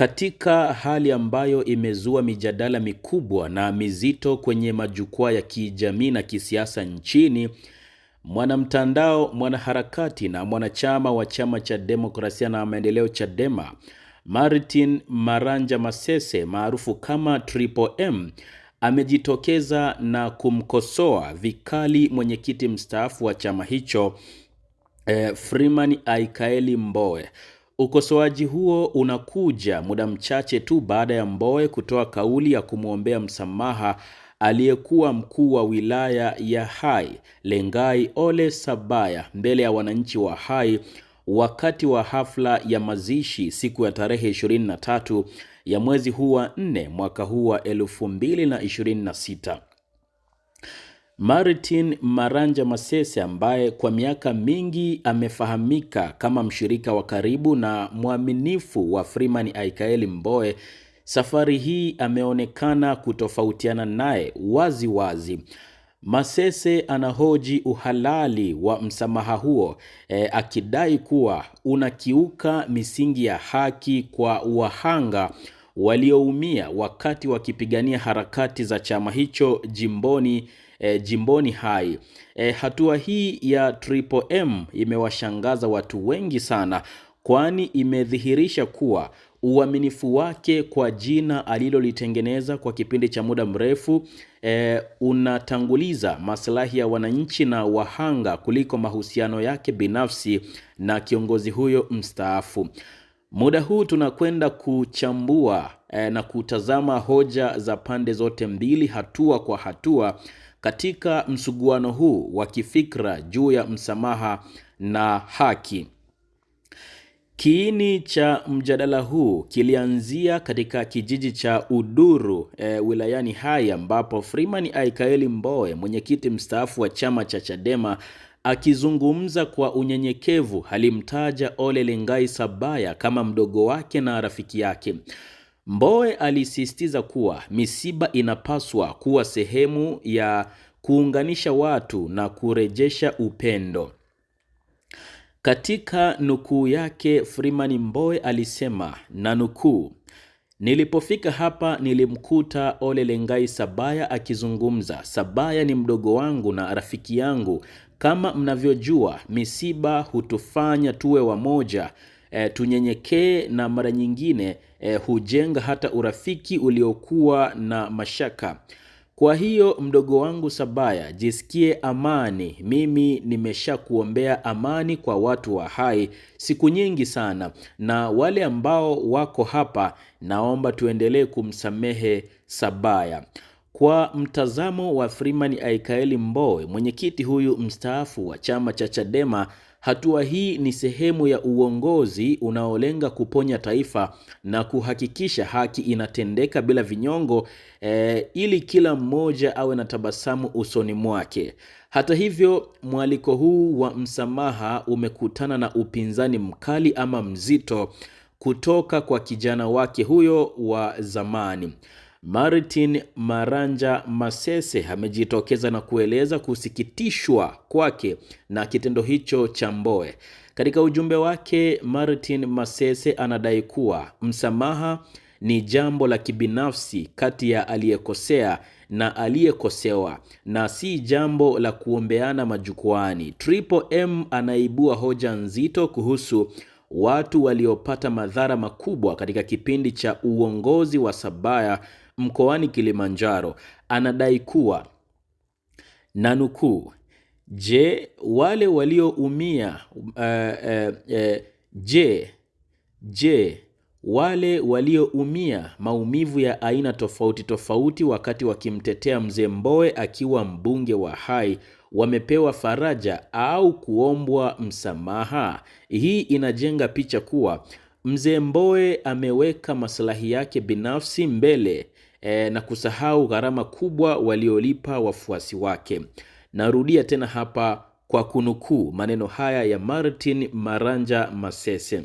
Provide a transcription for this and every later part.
Katika hali ambayo imezua mijadala mikubwa na mizito kwenye majukwaa ya kijamii na kisiasa nchini, mwanamtandao, mwanaharakati na mwanachama wa chama cha demokrasia na maendeleo Chadema, Martin Maranja Masese maarufu kama Triple M, amejitokeza na kumkosoa vikali mwenyekiti mstaafu wa chama hicho Freeman Aikaeli Mbowe. Ukosoaji huo unakuja muda mchache tu baada ya Mbowe kutoa kauli ya kumwombea msamaha aliyekuwa mkuu wa wilaya ya Hai Lengai Ole Sabaya mbele ya wananchi wa Hai wakati wa hafla ya mazishi siku ya tarehe 23 ya mwezi huu wa 4 mwaka huu wa 2026. Martin Maranja Masese, ambaye kwa miaka mingi amefahamika kama mshirika wa karibu na mwaminifu wa Freeman Aikaeli Mbowe, safari hii ameonekana kutofautiana naye wazi wazi. Masese anahoji uhalali wa msamaha huo, akidai kuwa unakiuka misingi ya haki kwa wahanga walioumia wakati wakipigania harakati za chama hicho jimboni Hai. Hatua hii ya Triple M imewashangaza watu wengi sana, kwani imedhihirisha kuwa uaminifu wake kwa jina alilolitengeneza kwa kipindi cha muda mrefu unatanguliza maslahi ya wananchi na wahanga kuliko mahusiano yake binafsi na kiongozi huyo mstaafu. Muda huu tunakwenda kuchambua na kutazama hoja za pande zote mbili hatua kwa hatua katika msuguano huu wa kifikra juu ya msamaha na haki. Kiini cha mjadala huu kilianzia katika kijiji cha Uduru wilayani Hai, ambapo Freeman Aikaeli Mbowe, mwenyekiti mstaafu wa chama cha Chadema, akizungumza kwa unyenyekevu alimtaja Ole Lengai Sabaya kama mdogo wake na rafiki yake. Mbowe alisisitiza kuwa misiba inapaswa kuwa sehemu ya kuunganisha watu na kurejesha upendo. Katika nukuu yake, Freeman Mbowe alisema, na nukuu, "Nilipofika hapa nilimkuta Ole Lengai Sabaya akizungumza. Sabaya ni mdogo wangu na rafiki yangu. Kama mnavyojua, misiba hutufanya tuwe wamoja, tunyenyekee, na mara nyingine hujenga hata urafiki uliokuwa na mashaka. Kwa hiyo mdogo wangu Sabaya, jisikie amani. Mimi nimesha kuombea amani kwa watu wa Hai siku nyingi sana, na wale ambao wako hapa naomba tuendelee kumsamehe Sabaya." Kwa mtazamo wa Freeman Aikaeli Mbowe, mwenyekiti huyu mstaafu wa chama cha Chadema, hatua hii ni sehemu ya uongozi unaolenga kuponya taifa na kuhakikisha haki inatendeka bila vinyongo, ili kila mmoja awe na tabasamu usoni mwake. Hata hivyo, mwaliko huu wa msamaha umekutana na upinzani mkali ama mzito kutoka kwa kijana wake huyo wa zamani. Martin Maranja Masese amejitokeza na kueleza kusikitishwa kwake na kitendo hicho cha Mbowe. Katika ujumbe wake, Martin Masese anadai kuwa msamaha ni jambo la kibinafsi kati ya aliyekosea na aliyekosewa, na si jambo la kuombeana majukwaani. Triple M anaibua hoja nzito kuhusu watu waliopata madhara makubwa katika kipindi cha uongozi wa Sabaya mkoani Kilimanjaro. Anadai kuwa, na nukuu, wale walioumia maumivu ya aina tofauti tofauti wakati wakimtetea mzee Mbowe akiwa mbunge wa Hai wamepewa faraja au kuombwa msamaha?" Hii inajenga picha kuwa mzee Mbowe ameweka maslahi yake binafsi mbele na kusahau gharama kubwa waliolipa wafuasi wake. Narudia tena hapa kwa kunukuu maneno haya ya Martin Maranja Masese.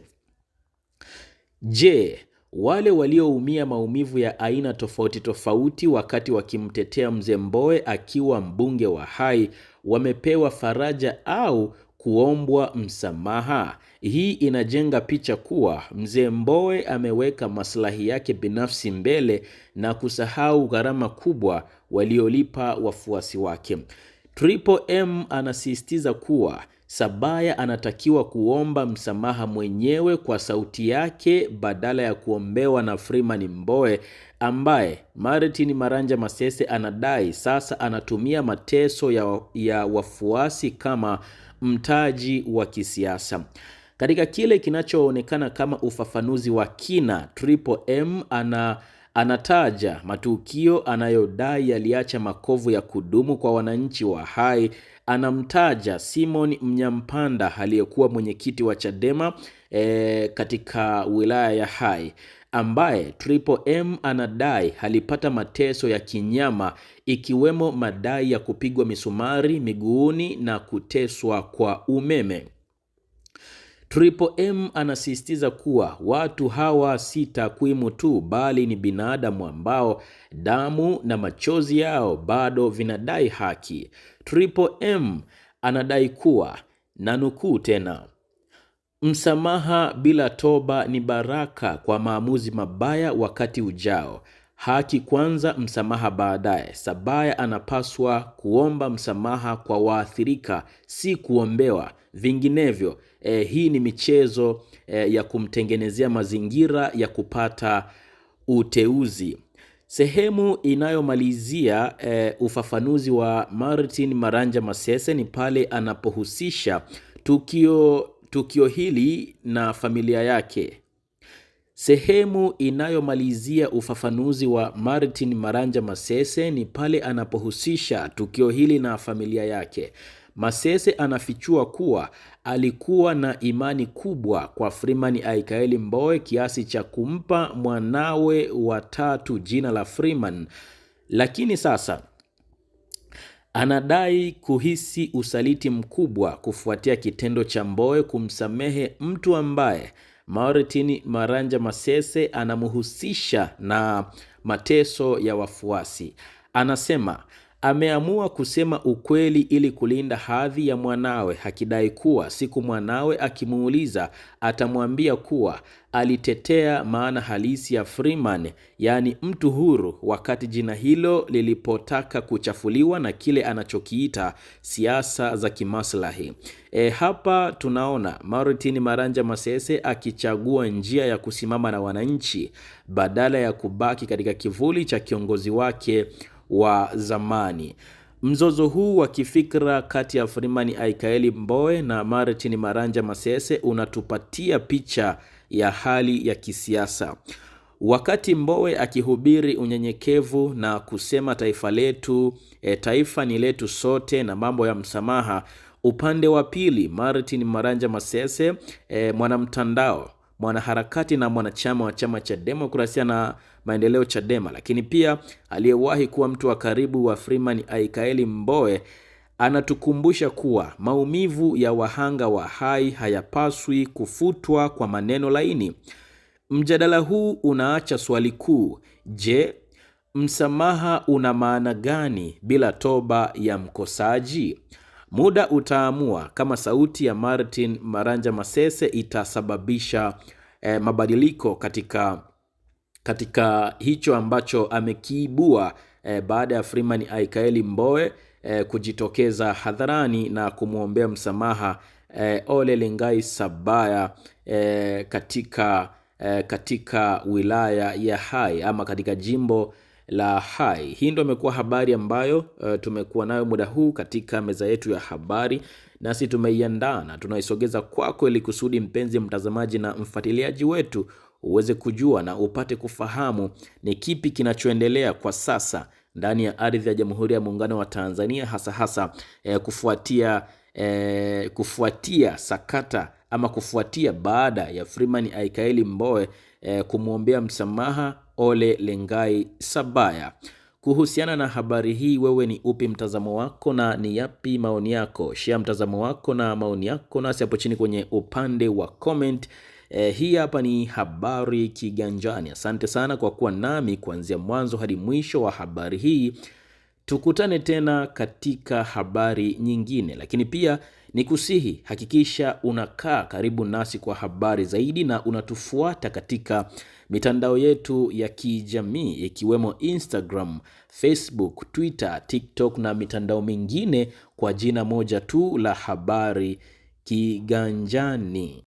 Wale walioumia maumivu ya aina tofauti tofauti wakati wakimtetea mzee Mbowe akiwa mbunge wa Hai wamepewa faraja au kuombwa msamaha. Hii inajenga picha kuwa mzee Mbowe ameweka maslahi yake binafsi mbele na kusahau gharama kubwa waliolipa wafuasi wake. Triple M anasisitiza kuwa Sabaya anatakiwa kuomba msamaha mwenyewe kwa sauti yake badala ya kuombewa na Freeman Mbowe, ambaye Martin Maranja Masese anadai sasa anatumia mateso ya wafuasi kama mtaji wa kisiasa. Katika kile kinachoonekana kama ufafanuzi wa kina, Triple M anataja matukio anayodai yaliacha makovu ya kudumu kwa wananchi wa Hai. Anamtaja Simon Mnyampanda aliyekuwa mwenyekiti wa Chadema katika wilaya ya Hai, ambaye Triple M anadai alipata mateso ya kinyama, ikiwemo madai ya kupigwa misumari miguuni na kuteswa kwa umeme. Triple M anasisitiza kuwa watu hawa si takwimu tu, bali ni binadamu ambao damu na machozi yao bado vinadai haki. Triple M anadai kuwa, na nukuu tena, msamaha bila toba ni baraka kwa maamuzi mabaya wakati ujao. Haki kwanza, msamaha baadaye. Sabaya anapaswa kuomba msamaha kwa waathirika, si kuombewa. Vinginevyo, hii ni michezo ya kumtengenezea mazingira ya kupata uteuzi. Sehemu inayomalizia ufafanuzi wa Martin Maranja Masese ni pale anapohusisha tukio hili na familia yake. Sehemu inayomalizia ufafanuzi wa Martin Maranja Masese ni pale anapohusisha tukio hili na familia yake. Masese anafichua kuwa alikuwa na imani kubwa kwa Freeman Aikaeli Mbowe kiasi cha kumpa mwanawe wa tatu jina la Freeman. Lakini sasa anadai kuhisi usaliti mkubwa kufuatia kitendo cha Mbowe kumsamehe mtu ambaye Martin Maranja Masese anamhusisha na mateso ya wafuasi. Anasema ameamua kusema ukweli ili kulinda hadhi ya mwanawe, akidai kuwa siku mwanawe akimuuliza atamwambia kuwa alitetea maana halisi ya Freeman, yaani mtu huru, wakati jina hilo lilipotaka kuchafuliwa na kile anachokiita siasa za kimaslahi. Hapa tunaona Martin Maranja Masese akichagua njia ya kusimama na wananchi badala ya kubaki katika kivuli cha kiongozi wake wa zamani. Mzozo huu wa kifikra kati ya Freeman Aikaeli Mbowe na Martin Maranja Masese unatupatia picha ya hali ya kisiasa. Wakati Mbowe akihubiri unyenyekevu na kusema taifa letu, taifa ni letu sote na mambo ya msamaha, upande wa pili Martin Maranja Masese, mwanamtandao, mwanaharakati na mwanachama wa chama cha Demokrasia na Maendeleo Chadema, lakini pia aliyewahi kuwa mtu wa karibu wa Freeman Aikaeli Mbowe, anatukumbusha kuwa maumivu ya wahanga wa Hai hayapaswi kufutwa kwa maneno laini. Mjadala huu unaacha swali kuu: je, msamaha una maana gani bila toba ya mkosaji? Muda utaamua kama sauti ya Martin Maranja Masese itasababisha mabadiliko katika hicho ambacho amekiibua baada ya Freeman Aikaeli Mbowe kujitokeza hadharani na kumwombea msamaha Ole Lengai Sabaya katika wilaya ya Hai ama katika jimbo la Hai. Hii ndio imekuwa habari ambayo tumekuwa nayo muda huu katika meza yetu ya habari, nasi tumeiandaa na tunaisogeza kwako ili kusudi mpenzi mtazamaji na mfuatiliaji wetu uweze kujua na upate kufahamu ni kipi kinachoendelea kwa sasa ndani ya ardhi ya Jamhuri ya Muungano wa Tanzania, hasa kufuatia sakata ama kufuatia baada ya Freeman Aikaeli Mbowe kumwombea msamaha Ole Lengai Sabaya. Kuhusiana na habari hii, wewe ni upi mtazamo wako na ni yapi maoni yako? Share mtazamo wako na maoni yako nasi hapo chini kwenye upande wa comment. Hii hapa ni Habari Kiganjani. Asante sana kwa kuwa nami kuanzia mwanzo hadi mwisho wa habari hii. Tukutane tena katika habari nyingine, lakini pia nikusihi hakikisha unakaa karibu nasi kwa habari zaidi na unatufuata katika mitandao yetu ya kijamii ikiwemo Instagram, Facebook, Twitter, TikTok na mitandao mingine kwa jina moja tu la Habari Kiganjani.